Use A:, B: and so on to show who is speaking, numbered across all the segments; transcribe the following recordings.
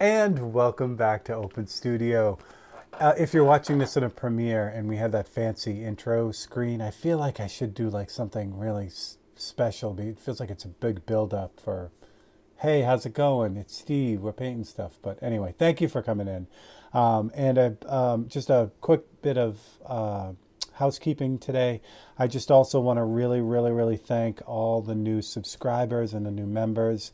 A: And welcome back to Open Studio. If you're watching this in a premiere and we have that fancy intro screen, I feel like I should do like something really special. It feels like it's a big build up for, hey, how's it going? It's Steve. We're painting stuff. But anyway, thank you for coming in. Just a quick bit of housekeeping today. I just also want to really thank all the new subscribers and the new members.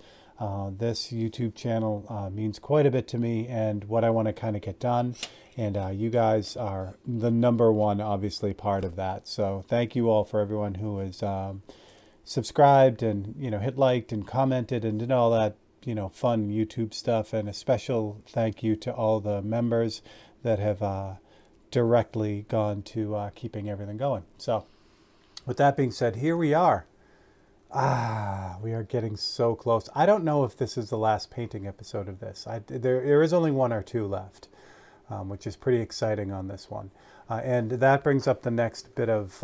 A: This YouTube channel means quite a bit to me and what I want to kind of get done. And you guys are the number one, obviously, part of that. So thank you all for everyone who has subscribed and, hit liked and commented and did all that, fun YouTube stuff. And a special thank you to all the members that have directly gone to keeping everything going. So with that being said, here we are. We are getting so close. I don't know if this is the last painting episode of this. There is only one or two left, which is pretty exciting on this one. And that brings up the next bit of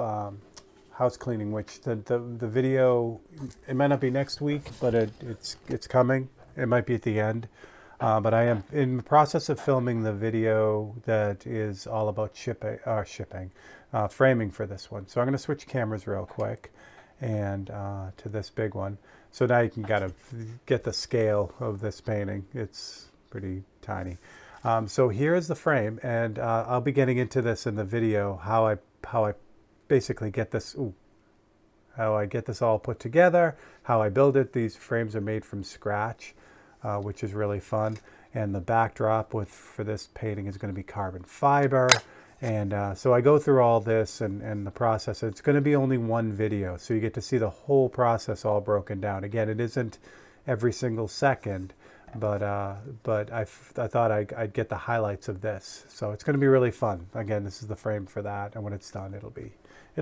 A: house cleaning, which the video, it might not be next week, but it's coming. It might be at the end. But I am in the process of filming the video that is all about framing for this one. So I'm going to switch cameras real quick and to this big one. So now you can kind of get the scale of this painting. It's pretty tiny. So here is the frame, and I'll be getting into this in the video, how I basically get this, how I get this all put together, how I build it. These frames are made from scratch, which is really fun. And the backdrop for this painting is going to be carbon fiber. And so I go through all this and the process. It's going to be only one video, so you get to see the whole process all broken down. Again, it isn't every single second, but I thought I'd get the highlights of this. So it's going to be really fun. Again, this is the frame for that, and when it's done, it'll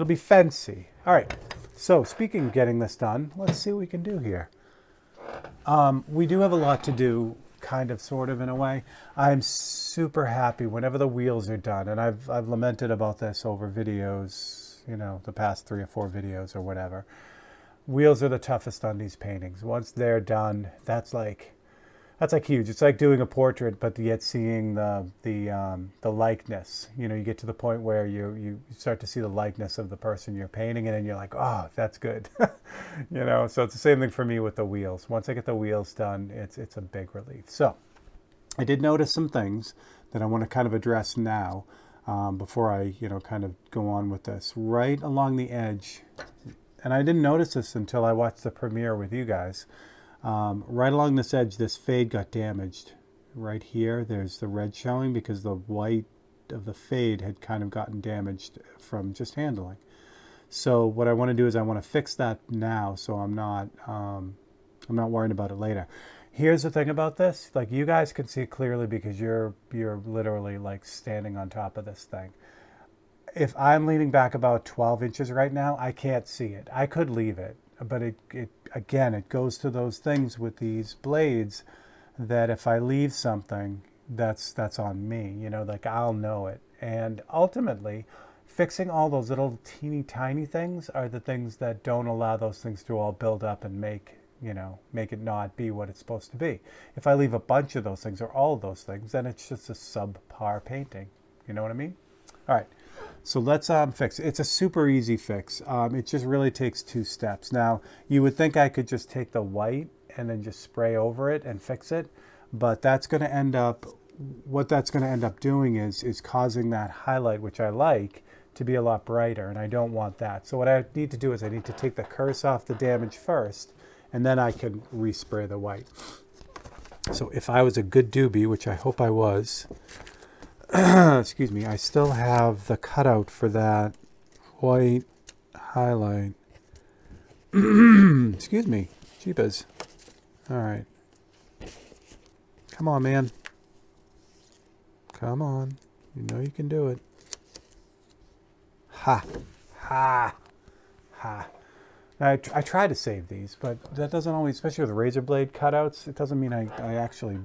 A: be fancy. All right. So speaking of getting this done, let's see what we can do here. We do have a lot to do. Kind of, sort of, in a way. I'm super happy whenever the wheels are done, and I've lamented about this over videos, the past 3 or 4 videos or whatever. Wheels are the toughest on these paintings. Once they're done, that's like huge. It's like doing a portrait, but yet seeing the likeness. You get to the point where you start to see the likeness of the person you're painting, and then you're like, oh, that's good. So it's the same thing for me with the wheels. Once I get the wheels done, it's a big relief. So I did notice some things that I want to kind of address now before I kind of go on with this. Right along the edge, and I didn't notice this until I watched the premiere with you guys. Right along this edge, this fade got damaged. Right here, there's the red showing because the white of the fade had kind of gotten damaged from just handling. So what I want to do is I want to fix that now, so I'm not worrying about it later. Here's the thing about this: like, you guys can see clearly because you're literally like standing on top of this thing. If I'm leaning back about 12 inches right now, I can't see it. I could leave it, but it goes to those things with these blades that if I leave something, that's on me, like I'll know it. And ultimately, fixing all those little teeny tiny things are the things that don't allow those things to all build up and make it not be what it's supposed to be. If I leave a bunch of those things or all of those things, then it's just a subpar painting. You know what I mean? All right. So let's fix it. It's a super easy fix. It just really takes 2 steps. Now, you would think I could just take the white and then just spray over it and fix it, but that's going to end up, what that's going to end up doing is causing that highlight, which I like, to be a lot brighter, and I don't want that. So what I need to do is I need to take the curse off the damage first, and then I can respray the white. So if I was a good doobie, which I hope I was, excuse me, I still have the cutout for that white highlight. Excuse me, jeepers. All right. Come on, man. Come on. You know you can do it. Ha. Ha. Ha. I try to save these, but that doesn't always, especially with razor blade cutouts, it doesn't mean I actually,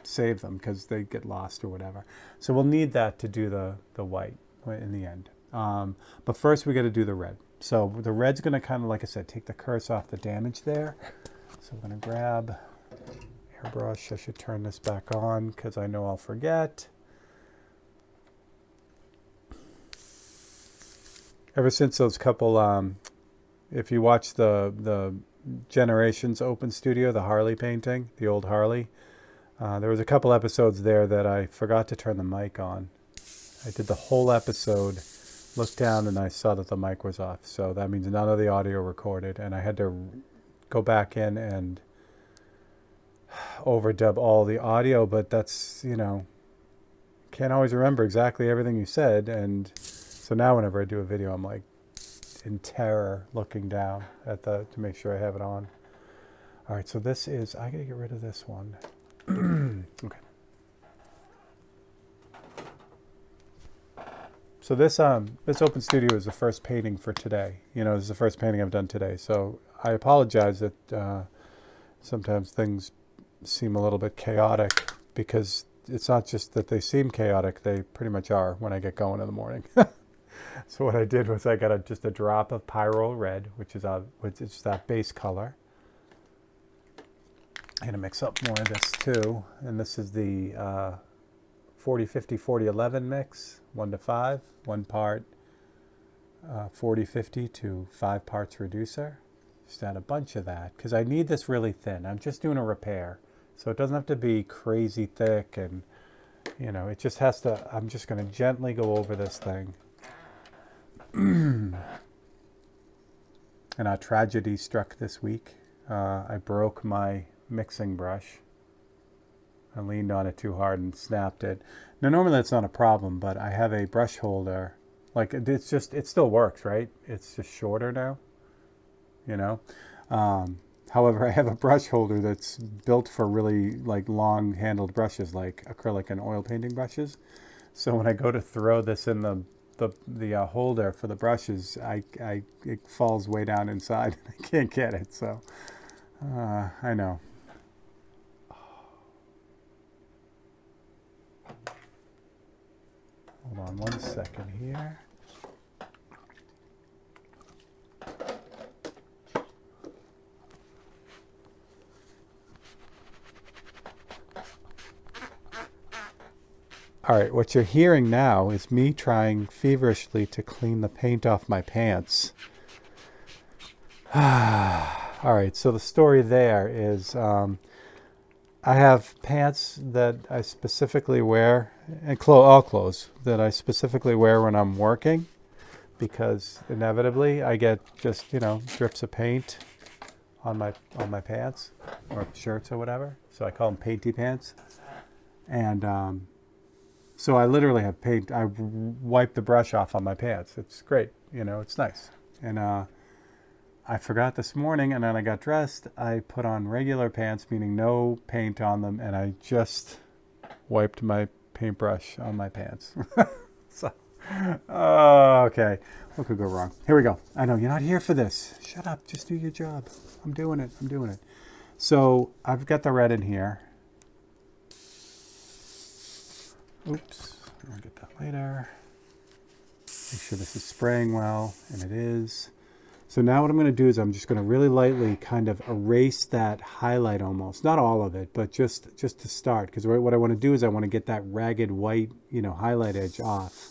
A: save them because they get lost or whatever. So we'll need that to do the white in the end. But first we got to do the red. So the red's going to kind of, like I said, take the curse off the damage there. So I'm going to grab airbrush. I should turn this back on because I know I'll forget. Ever since those couple, if you watch the Generations Open Studio, the Harley painting, the old Harley, there was a couple episodes there that I forgot to turn the mic on. I did the whole episode, looked down, and I saw that the mic was off. So that means none of the audio recorded, and I had to go back in and overdub all the audio, but that's, you know, can't always remember exactly everything you said, and so now whenever I do a video, I'm like in terror looking down at to make sure I have it on. All right, so this is, I gotta get rid of this one. Okay. So this Open Studio is the first painting for today. You know, this is the first painting I've done today. So I apologize that sometimes things seem a little bit chaotic, because it's not just that they seem chaotic, they pretty much are when I get going in the morning. So what I did was I got just a drop of Pyro Red, which is that base color. I'm going to mix up more of this too. And this is the 40-50, 40-11 mix, 1:5, 1 part 40-50 to 5 parts reducer. Just add a bunch of that because I need this really thin. I'm just doing a repair. So it doesn't have to be crazy thick, and you know, it just has to, I'm just going to gently go over this thing. And a tragedy struck this week. I broke my mixing brush. I leaned on it too hard and snapped it. Now normally that's not a problem, but I have a brush holder. Like it's just, it still works, right? It's just shorter now, you know? However, I have a brush holder that's built for really like long handled brushes, like acrylic and oil painting brushes. So when I go to throw this in the holder for the brushes, it falls way down inside and I can't get it. So I know. Hold on 1 second here. All right, what you're hearing now is me trying feverishly to clean the paint off my pants. All right, so the story there is I have pants that I specifically wear, and all clothes that I specifically wear when I'm working, because inevitably I get just, you know, drips of paint on my pants or shirts or whatever. So I call them painty pants. And so I literally have paint. I wipe the brush off on my pants. It's great. You know, it's nice. And I forgot this morning, and then I got dressed. I put on regular pants, meaning no paint on them, and I just wiped my paintbrush on my pants. So, okay. What could go wrong? Here we go. I know, you're not here for this. Shut up. Just do your job. I'm doing it. I'm doing it. So I've got the red in here. Oops, I'll get that later. Make sure this is spraying well, and it is. So now what I'm going to do is I'm just going to really lightly kind of erase that highlight almost. Not all of it, but just to start. Because what I want to do is I want to get that ragged white, you know, highlight edge off.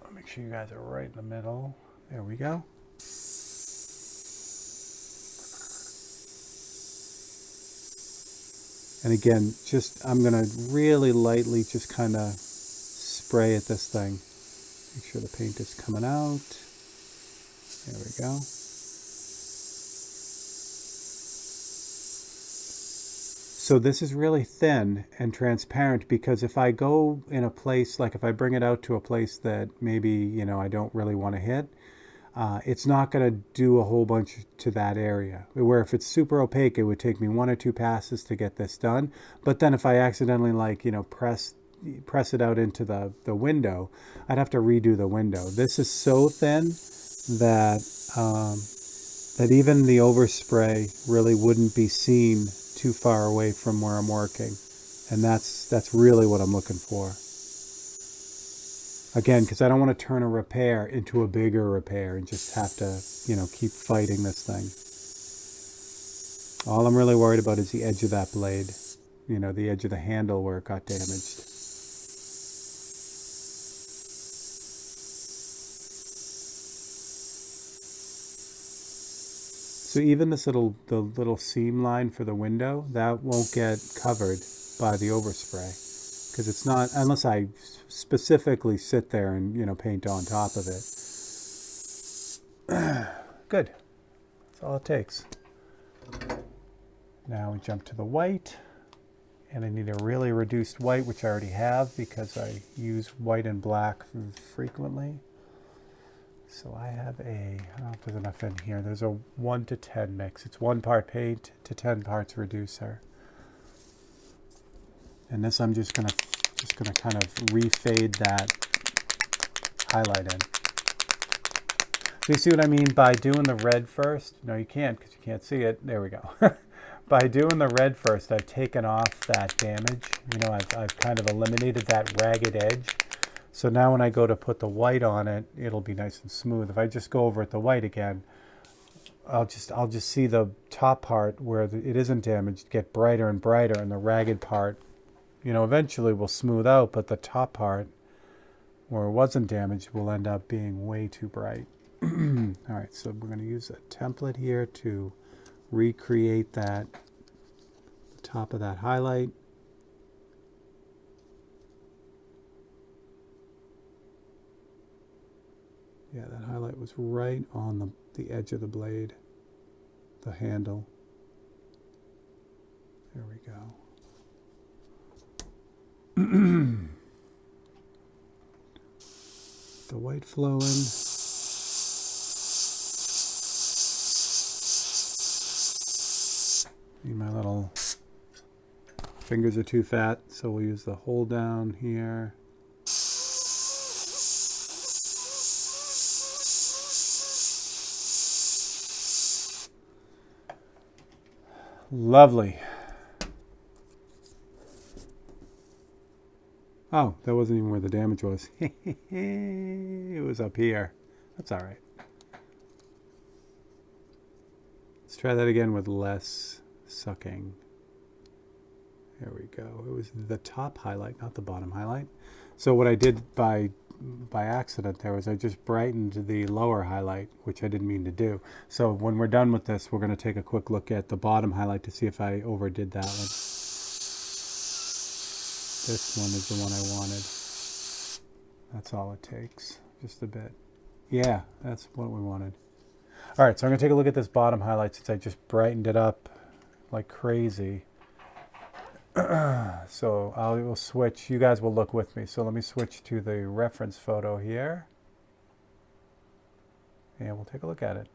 A: I'll make sure you guys are right in the middle. There we go. And again, I'm going to really lightly just kind of spray at this thing. Make sure the paint is coming out. There we go. So this is really thin and transparent, because if I go in a place, like if I bring it out to a place that maybe, you know, I don't really want to hit, it's not going to do a whole bunch to that area. Where if it's super opaque, it would take me 1 or 2 passes to get this done. But then if I accidentally, like, you know, press it out into the window, I'd have to redo the window. This is so thin that that even the overspray really wouldn't be seen too far away from where I'm working. And that's really what I'm looking for. Again, because I don't want to turn a repair into a bigger repair and just have to, you know, keep fighting this thing. All I'm really worried about is the edge of that blade. You know, the edge of the handle where it got damaged. So even this the little seam line for the window, that won't get covered by the overspray. Because it's not, unless I specifically sit there and, you know, paint on top of it. Good. That's all it takes. Now we jump to the white. And I need a really reduced white, which I already have because I use white and black frequently. So I have I don't know if there's enough in here. There's a 1 to 10 mix. It's 1 part paint to 10 parts reducer. And this I'm just gonna kind of refade that highlight in. So you see what I mean by doing the red first? No, you can't because you can't see it. There we go. By doing the red first, I've taken off that damage. You know, I've kind of eliminated that ragged edge. So now when I go to put the white on it, it'll be nice and smooth. If I just go over at the white again, I'll just see the top part where it isn't damaged get brighter and brighter, and the ragged part, you know, eventually will smooth out, but the top part where it wasn't damaged will end up being way too bright. All right, so we're going to use a template here to recreate that, the top of that highlight. Yeah, that highlight was right on the edge of the blade, the handle. There we go. The white flowing. My little fingers are too fat, so we'll use the hold down here. Lovely. Oh, that wasn't even where the damage was. It was up here. That's all right. Let's try that again with less sucking. There we go. It was the top highlight, not the bottom highlight. So what I did by accident there was I just brightened the lower highlight, which I didn't mean to do. So when we're done with this, we're going to take a quick look at the bottom highlight to see if I overdid that one. This one is the one I wanted. That's all it takes, just a bit. Yeah, that's what we wanted. All right, so I'm going to take a look at this bottom highlight since I just brightened it up like crazy. So I will switch. You guys will look with me. So let me switch to the reference photo here. And we'll take a look at it.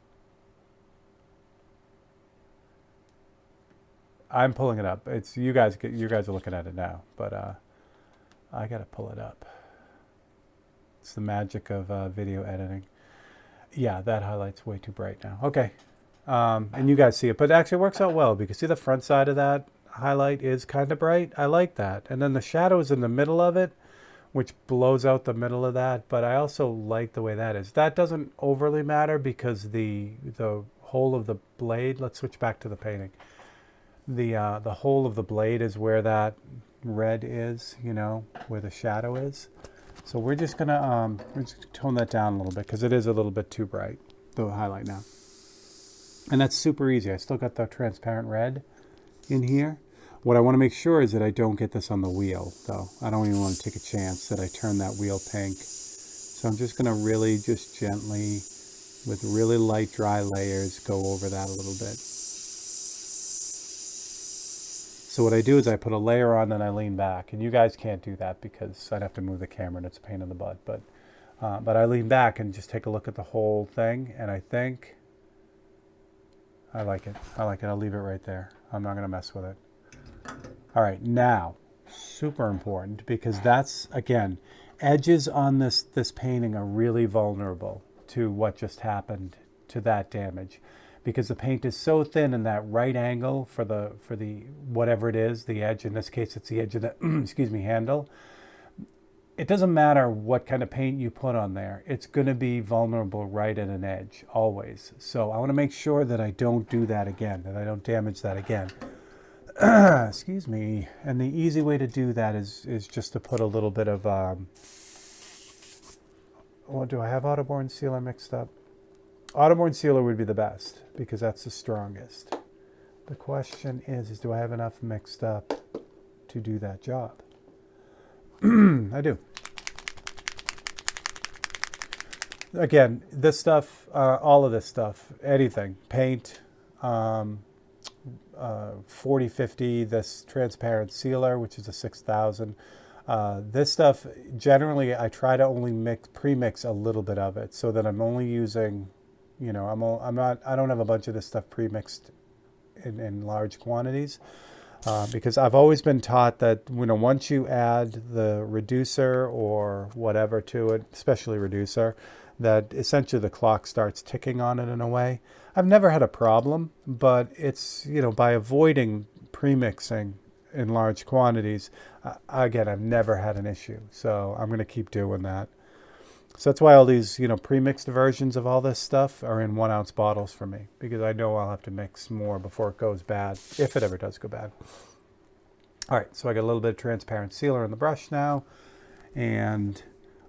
A: I'm pulling it up. It's you guys are looking at it now, but I got to pull it up. It's the magic of video editing. Yeah, that highlight's way too bright now. Okay. And you guys see it, but actually it works out well because see the front side of that highlight is kind of bright. I like that. And then the shadow is in the middle of it, which blows out the middle of that. But I also like the way that is. That doesn't overly matter because the hole of the blade, let's switch back to the painting. The hole of the blade is where that red is, you know, where the shadow is. So we're just gonna tone that down a little bit because it is a little bit too bright, the highlight now. And that's super easy. I still got the transparent red in here. What I want to make sure is that I don't get this on the wheel, though. I don't even want to take a chance that I turn that wheel pink. So I'm just going to really just gently, with really light dry layers, go over that a little bit. So what I do is I put a layer on and I lean back. And you guys can't do that because I'd have to move the camera and it's a pain in the butt. But I lean back and just take a look at the whole thing. And I think I like it. I like it. I'll leave it right there. I'm not going to mess with it. All right, now, super important because that's, again, edges on this painting are really vulnerable to what just happened, to that damage. Because the paint is so thin in that right angle for the whatever it is, the edge, in this case it's the edge of the, excuse me, handle. it doesn't matter what kind of paint you put on there. It's going to be vulnerable right at an edge, always. So I want to make sure that I don't do that again, that I don't damage that again. Excuse me. And the easy way to do that is just to put a little bit of, oh, do I have Autoborn Sealer mixed up? Autoborn Sealer would be the best because that's the strongest. The question is do I have enough mixed up to do that job? I do. Again, this stuff, all of this stuff, anything, paint, 4050, this transparent sealer, which is a 6000. This stuff, generally, I try to only pre-mix a little bit of it so that I'm only using, you know, I don't have a bunch of this stuff pre-mixed in large quantities. Because I've always been taught that, you know, once you add the reducer or whatever to it, especially reducer, that essentially the clock starts ticking on it in a way. I've never had a problem, but it's, you know, by avoiding premixing in large quantities, again, I've never had an issue. So I'm going to keep doing that. So that's why all these, you know, pre-mixed versions of all this stuff are in 1 ounce bottles for me, because I know I'll have to mix more before it goes bad, if it ever does go bad. All right, so I got a little bit of transparent sealer in the brush now, and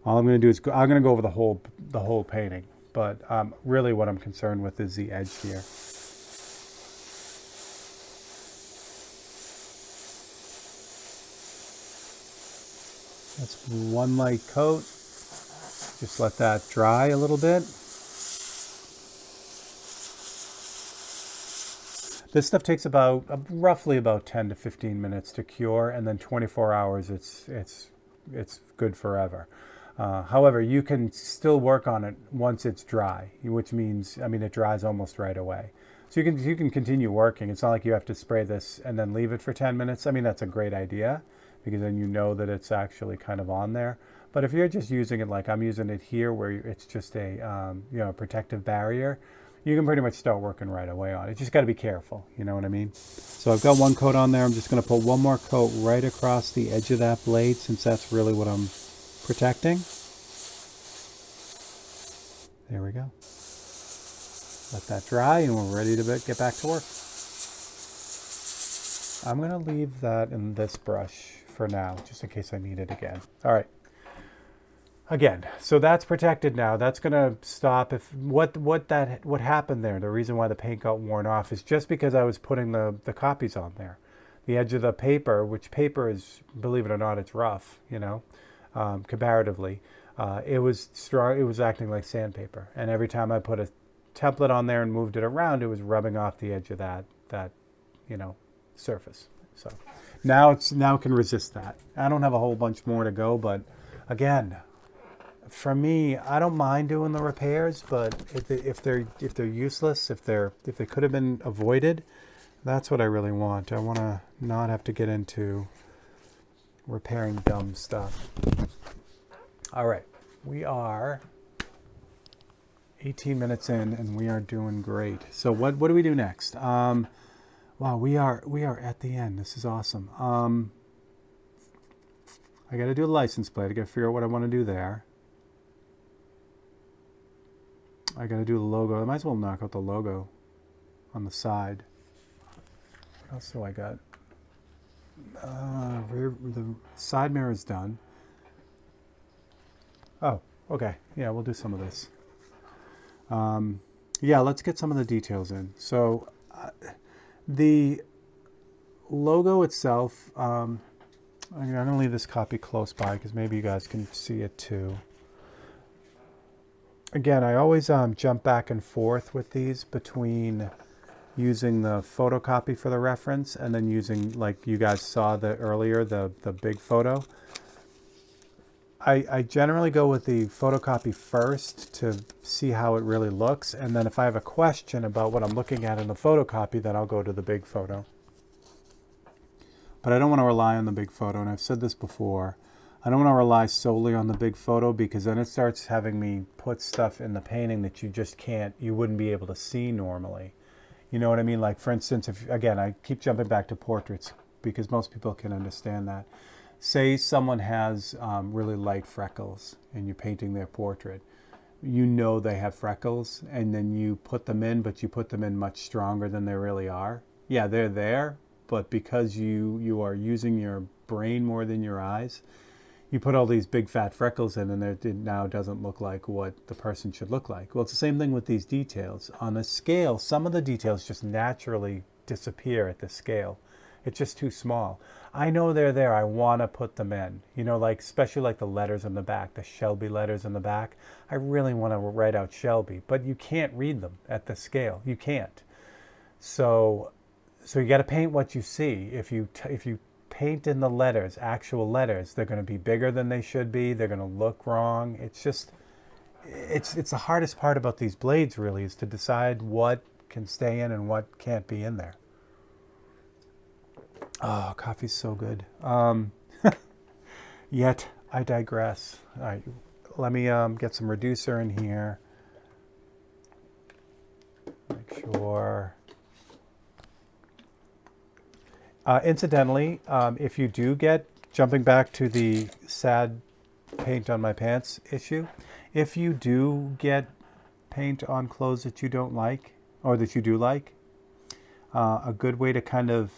A: all I'm going to do is I'm going to go over the whole painting, but really what I'm concerned with is the edge here. That's one light coat. Just let that dry a little bit. This stuff takes about roughly about 10 to 15 minutes to cure, and then 24 hours it's good forever. However, you can still work on it once it's dry, which means, I mean, it dries almost right away. So you can continue working. It's not like you have to spray this and then leave it for 10 minutes. I mean, that's a great idea because then you know that it's actually kind of on there. But if you're just using it like I'm using it here, where it's just a you know, protective barrier, you can pretty much start working right away on it. You just got to be careful, you know what I mean? So I've got one coat on there. I'm just going to put one more coat right across the edge of that blade, since that's really what I'm protecting. There we go. Let that dry and we're ready to get back to work. I'm going to leave that in this brush for now, just in case I need it again. All right. Again, so that's protected now. That's going to stop. If what happened there, the reason why the paint got worn off is just because I was putting the copies on there. The edge of the paper, which paper is, believe it or not, it's rough, you know, comparatively. It was strong. It was acting like sandpaper, and every time I put a template on there and moved it around, it was rubbing off the edge of that you know, surface. So now it can resist that. I don't have a whole bunch more to go, but again, for me, I don't mind doing the repairs, but if they're useless, if they could have been avoided, that's what I really want. I want to not have to get into repairing dumb stuff. All right, we are 18 minutes in, and we are doing great. So what do we do next? Wow, we are at the end. This is awesome. I got to do the license plate. I got to figure out what I want to do there. I got to do the logo. I might as well knock out the logo on the side. What else do I got? The side mirror is done. Oh, okay. Yeah, we'll do some of this. Yeah, let's get some of the details in. So the logo itself, I'm going to leave this copy close by because maybe you guys can see it too. Again, I always jump back and forth with these between using the photocopy for the reference and then using, like you guys saw earlier, the big photo. I generally go with the photocopy first to see how it really looks, and then if I have a question about what I'm looking at in the photocopy, then I'll go to the big photo. But I don't want to rely on the big photo, and I've said this before. I don't want to rely solely on the big photo because then it starts having me put stuff in the painting that you wouldn't be able to see normally. You know what I mean? Like, for instance, again, I keep jumping back to portraits because most people can understand that. say someone has really light freckles and you're painting their portrait. You know they have freckles, and then you put them in, but you put them in much stronger than they really are. Yeah, they're there, but because you are using your brain more than your eyes, you put all these big fat freckles in, and it now doesn't look like what the person should look like. Well, it's the same thing with these details. On a scale, some of the details just naturally disappear at the scale. It's just too small. I know they're there. I want to put them in. You know, like especially like the letters on the back, the Shelby letters on the back. I really want to write out Shelby, but you can't read them at the scale. You can't. So you got to paint what you see. If you paint in the letters, actual letters, they're going to be bigger than they should be. They're going to look wrong. It's just, it's the hardest part about these blades really, is to decide what can stay in and what can't be in there. Oh, coffee's so good. Yet I digress. All right, let me get some reducer in here. Make sure. Incidentally, if you do get, jumping back to the sad paint on my pants issue, if you do get paint on clothes that you don't like, or that you do like, a good way to kind of,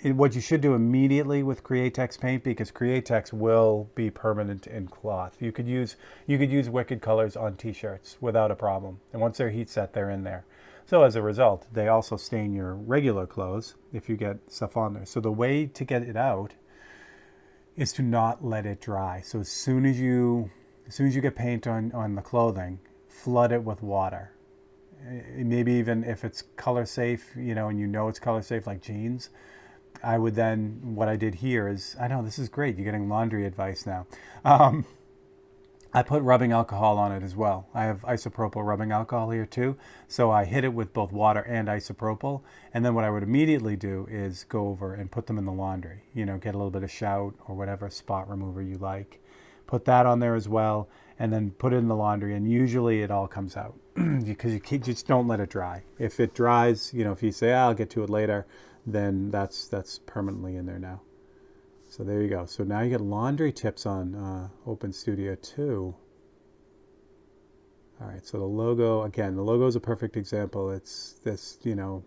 A: what you should do immediately with Createx paint, because Createx will be permanent in cloth. You could use Wicked colors on t-shirts without a problem. And once they're heat set, they're in there. So as a result, they also stain your regular clothes if you get stuff on there. So the way to get it out is to not let it dry. So as soon as you get paint on the clothing, flood it with water. Maybe even if it's color safe, you know, and you know it's color safe, like jeans, I would then, what I did here is, I know this is great, you're getting laundry advice now. I put rubbing alcohol on it as well. I have isopropyl rubbing alcohol here too. So I hit it with both water and isopropyl. And then what I would immediately do is go over and put them in the laundry. You know, get a little bit of Shout or whatever spot remover you like. Put that on there as well, and then put it in the laundry. And usually it all comes out because you just don't let it dry. If it dries, you know, if you say, I'll get to it later, then that's permanently in there now. So there you go. So now you get laundry tips on Open Studio 2. All right, so the logo, again, the logo is a perfect example. It's this, you know,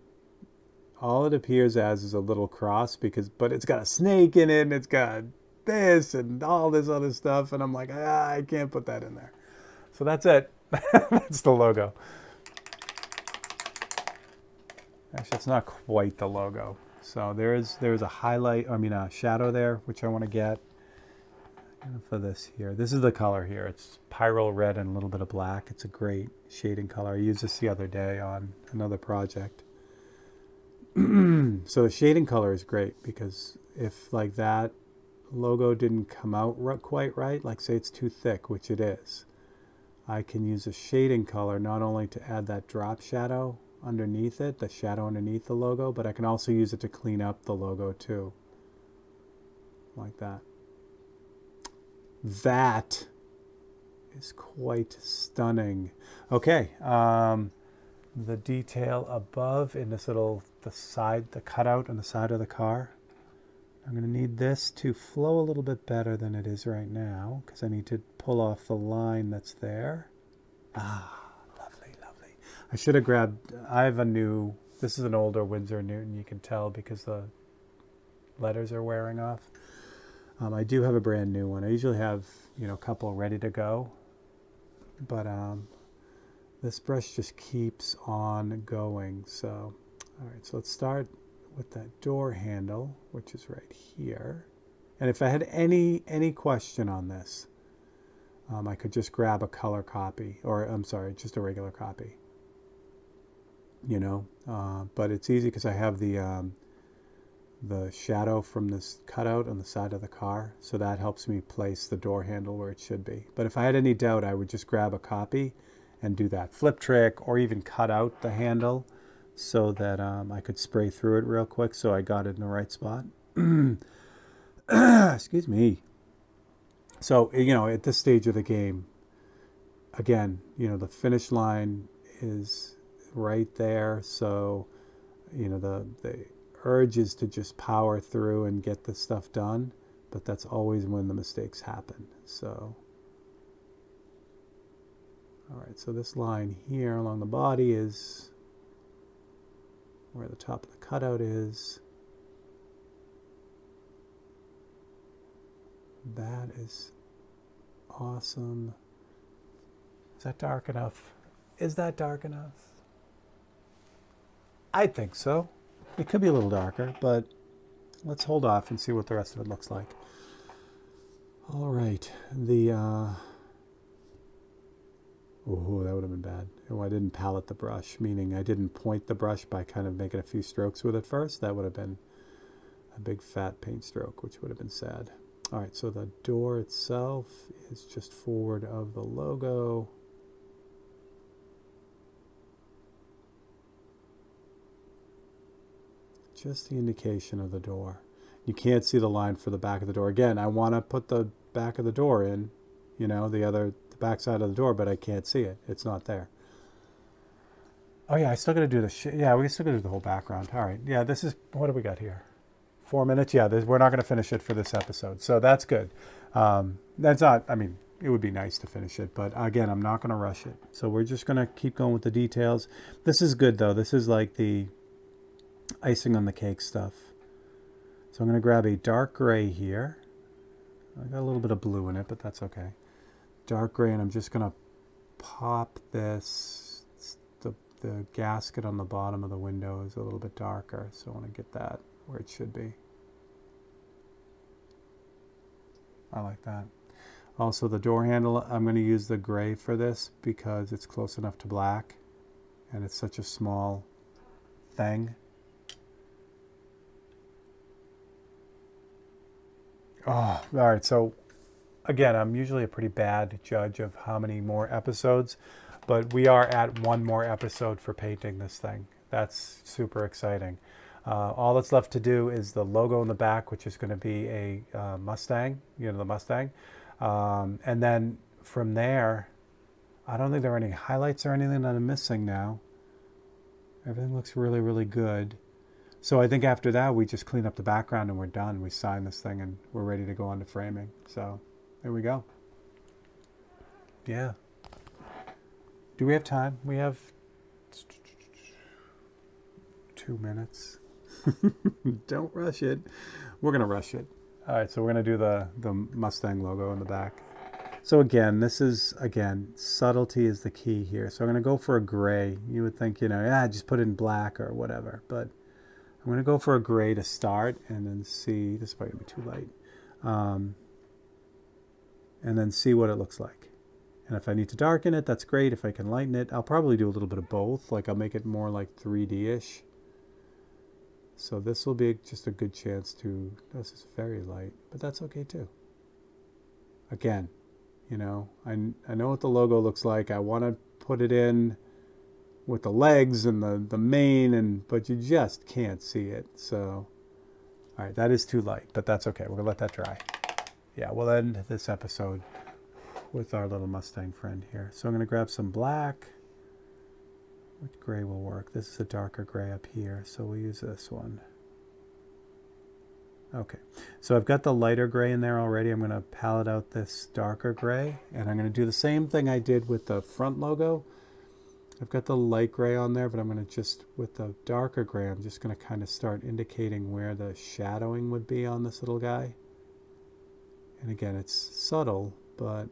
A: all it appears as is a little cross, but it's got a snake in it, and it's got this and all this other stuff, and I'm like, I can't put that in there. So that's it. That's the logo. Actually, it's not quite the logo. So there's a highlight, a shadow there, which I want to get. And for this here, this is the color here. It's Pyro Red and a little bit of black. It's a great shading color. I used this the other day on another project. So the shading color is great, because if like that logo didn't come out quite right, like say it's too thick, which it is, I can use a shading color not only to add that drop shadow underneath it, the shadow underneath the logo, but I can also use it to clean up the logo too, like that. That is quite stunning. Okay, the detail above in this little, the cutout on the side of the car, I'm going to need this to flow a little bit better than it is right now, because I need to pull off the line that's there. Lovely, lovely. I should have grabbed, I have a new, this is an older Winsor Newton, you can tell because the letters are wearing off. I do have a brand new one. I usually have, a couple ready to go, but this brush just keeps on going. So, all right, so let's start with that door handle, which is right here. And if I had any question on this, I could just grab a color copy, or I'm sorry, just a regular copy. But it's easy because I have the shadow from this cutout on the side of the car, so that helps me place the door handle where it should be. But if I had any doubt, I would just grab a copy and do that flip trick, or even cut out the handle so that I could spray through it real quick so I got it in the right spot. Excuse me. So, at this stage of the game, again, the finish line is right there. So, the urge is to just power through and get the stuff done. but that's always when the mistakes happen. So, all right, so this line here along the body is where the top of the cutout is. That is awesome. Is that dark enough? Is that dark enough? I think so. It could be a little darker, but let's hold off and see what the rest of it looks like. All right. Oh, that would have been bad. Oh, I didn't palette the brush, meaning I didn't point the brush by kind of making a few strokes with it first. That would have been a big fat paint stroke, which would have been sad. All right, so the door itself is just forward of the logo. Just the indication of the door. You can't see the line for the back of the door. Again, I want to put the back of the door in, you know, the back side of the door, but I can't see it. It's not there. Oh yeah, I still got to do the yeah, we still got to do the whole background. All right, yeah, this is, what do we got here? 4 minutes? Yeah, we're not going to finish it for this episode, so that's good. That's not, I mean, it would be nice to finish it, but again, I'm not going to rush it. So we're just going to keep going with the details. This is good though. This is like the icing on the cake stuff. So I'm going to grab a dark gray here. I got a little bit of blue in it, but that's okay. Dark gray, and I'm just going to pop this. The gasket on the bottom of the window is a little bit darker, so I want to get that where it should be. I like that. Also the door handle, I'm going to use the gray for this because it's close enough to black and it's such a small thing. Oh, all right. So again, I'm usually a pretty bad judge of how many more episodes, but we are at one more episode for painting this thing. That's super exciting. All that's left to do is the logo in the back, which is going to be a Mustang, you know, the Mustang. And then from there, I don't think there are any highlights or anything that I'm missing now. Everything looks really, really good. So I think after that, we just clean up the background and we're done. We sign this thing and we're ready to go on to framing. So there we go. Yeah. Do we have time? We have 2 minutes. Don't rush it. We're going to rush it. All right, so we're going to do the Mustang logo in the back. So again, this is, subtlety is the key here. So I'm going to go for a gray. You would think, you know, yeah, just put it in black or whatever. But I'm going to go for a gray to start and then see. This is probably going to be too light. And then see what it looks like. And if I need to darken it, that's great. If I can lighten it, I'll probably do a little bit of both. Like I'll make it more like 3D-ish. So this will be just a good chance to, this is very light, but that's okay too. Again, you know, I know what the logo looks like. I want to put it in with the legs and the mane, but you just can't see it. So, all right, that is too light, but that's okay. We're gonna let that dry. Yeah, we'll end this episode with our little Mustang friend here. So I'm gonna grab some black. What gray will work? This is a darker gray up here, so we'll use this one. Okay, so I've got the lighter gray in there already. I'm going to palette out this darker gray, and I'm going to do the same thing I did with the front logo. I've got the light gray on there, but I'm going to just, with the darker gray, I'm just going to kind of start indicating where the shadowing would be on this little guy. And again, it's subtle, but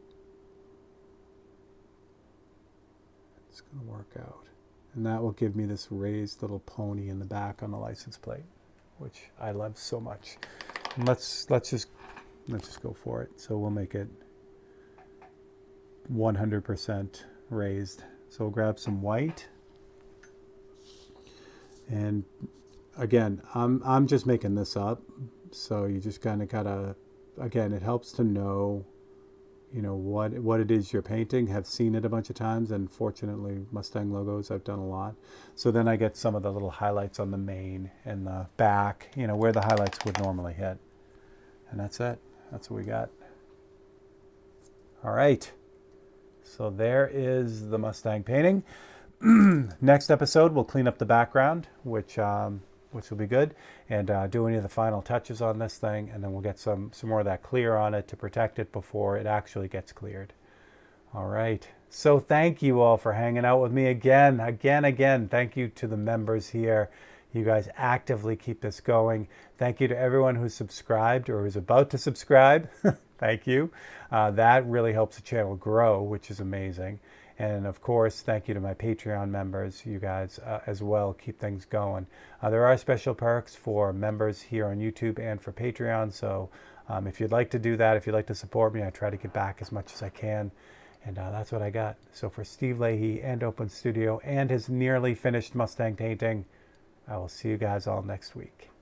A: it's going to work out. And that will give me this raised little pony in the back on the license plate, which I love so much. And let's just go for it. So we'll make it 100% raised. So we'll grab some white. And again, I'm just making this up. So you just kind of gotta, again, it helps to know, you know, what it is you're painting. Have seen it a bunch of times, and fortunately Mustang logos I've done a lot. So then I get some of the little highlights on the mane and the back, you know, where the highlights would normally hit. And that's it. That's what we got. All right. So there is the Mustang painting. Next episode, we'll clean up the background, which I which will be good, and do any of the final touches on this thing, and then we'll get some more of that clear on it to protect it before it actually gets cleared. All right. So thank you all for hanging out with me again. Thank you to the members here. You guys actively keep this going. Thank you to everyone who's subscribed or is about to subscribe. Thank you. That really helps the channel grow, which is amazing. And of course, thank you to my Patreon members. You guys as well keep things going. There are special perks for members here on YouTube and for Patreon. So if you'd like to do that, if you'd like to support me, I try to get back as much as I can. And that's what I got. So for Steve Leahy and Open Studio and his nearly finished Mustang painting, I will see you guys all next week.